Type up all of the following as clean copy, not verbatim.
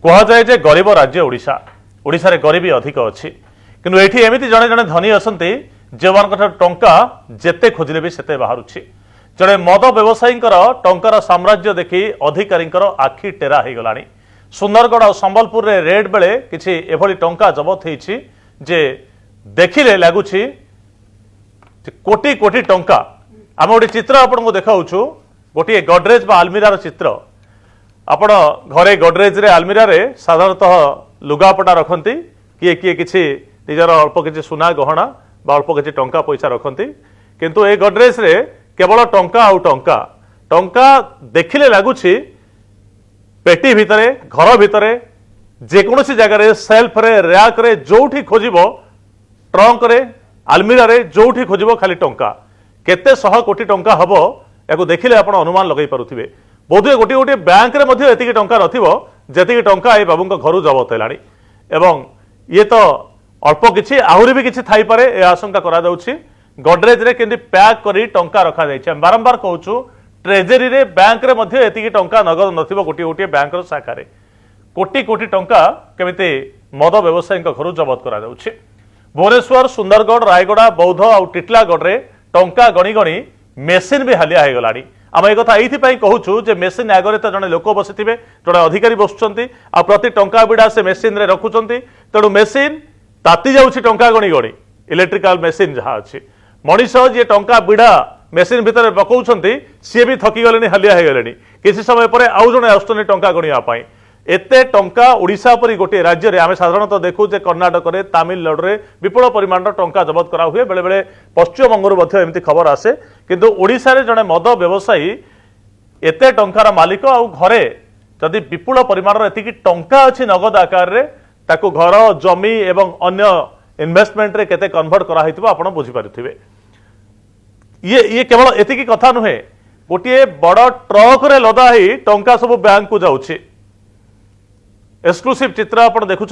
कहुए जे गरीब राज्य ओडिशा ओडिशा रे गरीबी अधिक अच्छी किंतु एठी एमिति जड़े जड़े धनी असंती जो टंका जेते खोजिले भी सेते बाहरुछि। जड़े मद व्यवसायी टंकार साम्राज्य देखी अधिकारी आखि टेरा हो गलानी। सुंदरगढ़ और संबलपुर रे रेड बेले किछि एभली टंका जबत होइछि जे देखिले लागुछि कोटी कोटी टंका। आम गोटे चित्र आपको देखाऊछु गोटे गडरेज बा आलमीरार चित्र। आपण घरे गडरेज रे आलमीरा रे साधारणतः लुगापटा रखती किए किए किछि निजर अल्प किछि सुना गहना बा अल्प किछि टंका पैसा रखती किंतु ए गडरेज रे केवल टंका आउ टंका टंका देखिले लागुछि पेटी भितरे घर भितरे जेकोसी जगह सेल्फ रे रैक रे जोठी खोजिबो ट्रंक रे आलमीरा रे जोठी खोजिबो खाली टंका केते शह कोटी टंका हबो याको देखिले आपण अनुमान लगाई पारुथिबे। बोधे गोटे गोटे बैंक रे मध्य एतिकी टंका नथिबो जेतिकी टंका ए बाबूंक घरु जबत हेलानी एवं ये तो अल्प किछि आहुरी भी किछि थाई पारे ए आशंका करा जाउछि। गडरेज रे केंदी पैक करी टंका रखा जाइछि। हम बारंबार कहूछु ट्रेजरी रे बैंक रे मध्य एतिकी टंका नगद नथिबो गोटे गोटे बैंक रो शाखा रे कोटी कोटी टंका केमिति मद व्यवसायीक घरु जबत करा जाउछि। भुवनेश्वर सुंदरगढ़ रायगड़ा बौद्ध और टिटलागढ़ रे टंका गणी गणी मेसीन भी हालिया हो गलानी। आम एक ये कहूँ जे मेसीन आगे तो जड़े लोक बसी जड़े अधिकारी बसुंच आ प्रति टंका बिड़ा से मेसीन रे रखुंट तेणु मेसीन ताती जाऊँगी टंका गणी गणी इलेक्ट्रिकल मेसीन जहाँ अच्छी मनीष जी टंका बिड़ा मेसीन भितर पकाउछंती सी भी थकी गले हालिया हो गले किसी समय पर आउ जड़े आसुच्च टंका गणिया एते टंका ओडिशा परी गोटे राज्य रे आमे साधारणतः देखू जे कर्णाटक रे तमिलनाडु रे विपुल परिमाण टंका जबत करा हुए बेले बेले पश्चिम बंगरु मध्य एमती खबर आसे किंतु ओडिशा रे जने मद व्यवसायी एते टंकार मालिक आउ घरे जदि विपुल परिमाण एतिकी टंका अछि नगद आकार रे ताकू घर जमी एवं अन्य इन्वेस्टमेंट रे केते कन्वर्ट करा हितबो आपण बुझी पारुथिबे। ये केवल एतिकी कथा नुहे गोटे बड़ ट्रक रे लदा ही टंका सब बैंक को जाउछि। एक्सक्लूसिव चित्र आप देखुं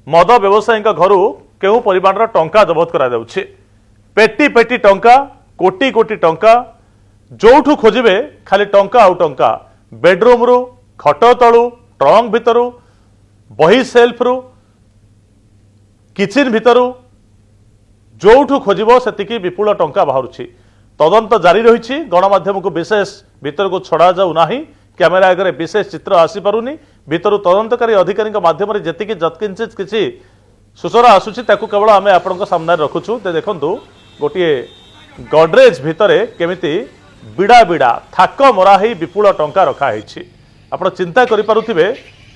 मद व्यवसायी घर केउ परिमाण टंका जबत करा जाउछि। पेटी पेटी टंका कोटी कोटी टंका जोठू खोजिबे खाली टंका आउ टंका बेडरूम रु खट तलु ट्रंक भितरु बही सेल्फ रु किचन भितरु जोठू खोजिबो सेतिकी विपुल टंका बाहरुछि। तदंत जारी रही गणमाध्यम को विशेष भीतर को छड़ा जाऊ नाही कैमेरा आगे विशेष चित्र आसी पारुनी भीतर तदंतकारी अधिकारी माध्यम जी जत्किंचित किसी सूचना आसूची ताकू केवल आम आपण सामने रखुचु। देखु गोटे गडरेज भितर केमिति बिड़ा बिड़ा थाक मराही विपुल टंका रखाही आप चिंता करें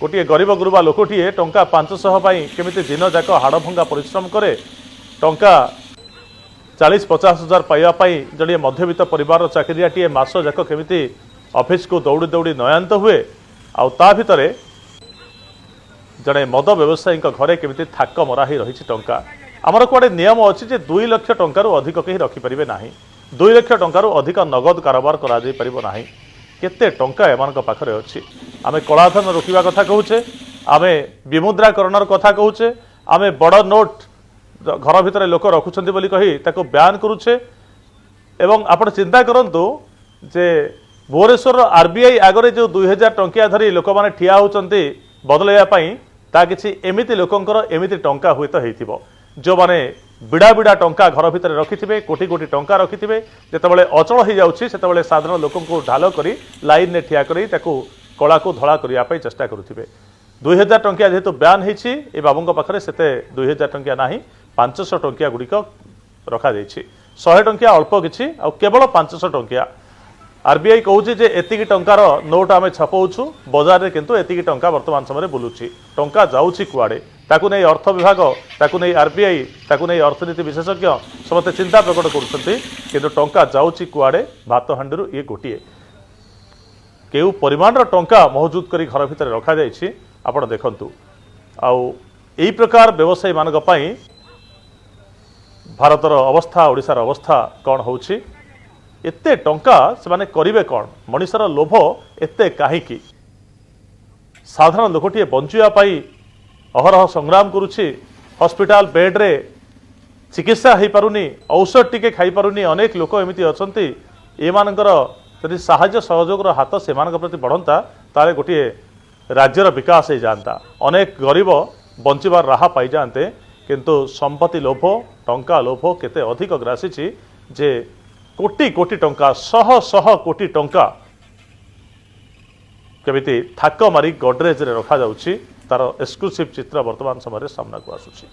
गोटे गरीब गुरुबा लोकटे टंका 500 केमिति दिन जाक हाड़भंगा परिश्रम करे टंका 40-50 हजार पाइबापी जड़े मध्यवित्त परिवार चाकरियाटीए मास जाक केमिति ऑफिस को दौड़ी दौड़ी नयांत हुए आउ ता भितरे जड़े मद व्यवसायी घरे केमिति थाक मराही रही टंका। आमर कुआडे नियम अच्छी जे 2 लाख टंकार अधिक कहीं रखिपारे ना 2 लाख टंकार अधिक नगद कारोबार करा केते टंका एमान पाखरे अच्छी। आम कलाधन रोकवा कथा कहूचे आम विमुद्राकरण कथा कहूचे आम बड़ नोट घर भितर लोक रखुंट कही ताको ब्यान करुचे एवं आप चिंता करंतु जे भुवनेश्वर आरबीआई आगे जो 2000 टंकिया धरी लोक मैंने ठिया होती बदलैयापाई ता किसी एमिति लोकंकर एमिति टंका हुए तो जो माने बिड़ा बिड़ा टंका घर भितर रखिथिबे कोटी कोटी टंका रखिथिबे जेतेबेले अचल हो जाउछि सेतेबेले साधारण लोकन को ढाल करी लाइन ने ठिया करी ताकू कला को धड़ा करिया पई चेष्टा करुथिबे। 2000 टंकिया जेहेतु ब्यान होइछि ए बाबूंक पाखरे सेते 2000 टंकिया नाही 500 टंकिया गुड़िक रखा जाइछि। 100 टंकिया अल्प किछि आ केवल 500 टंकिया आरबीआई कहूँ जे एतिकी टंकार नोट आम छपाऊँ बजार में किंतु एतिकी टंका वर्तमान समय बुलूची टंका जाऊँगी कुआड़े ताकू नहीं अर्थ विभाग ताकू नहीं आरबीआई ताकू नहीं अर्थनीति विशेषज्ञ समस्त चिंता प्रकट कर टंका जाऊँगी कुआड़े भात हांडी ये गोटे केउ परिमाण टंका मौजूद करी घर भितर रखा जाइछि। आपण देखंतु आउ एई प्रकार व्यवसायी मानक पई भारतर अवस्था ओडिशार अवस्था कौन होउछि एते टंका से माने करिवे कौन मनीषर लोभ एते काहीकि साधारण लोकटे बंचिया पाई अहरह संग्राम करुछि हॉस्पिटल बेड रे चिकित्सा हो पारुनी औषध टिके खाई पारुनी अनेक लोक एमिति अछंती एमानकर यदि साहाय्य सहयोग हाथ से प्रति बढ़ंता ताले गोटे राज्यर विकास हो जाता, अनेक गरीब बंचार राह पाई जाते, किंतु संपत्ति लोभ टंका लोभ केते अधिक ग्रासी जे कोटी कोटी टंका शह शह कोटी टंका केमिति थाक मारी गडरेज रे रखा जाउछि तार एक्सक्लूसिव चित्र वर्तमान समय सामना को आसुछि।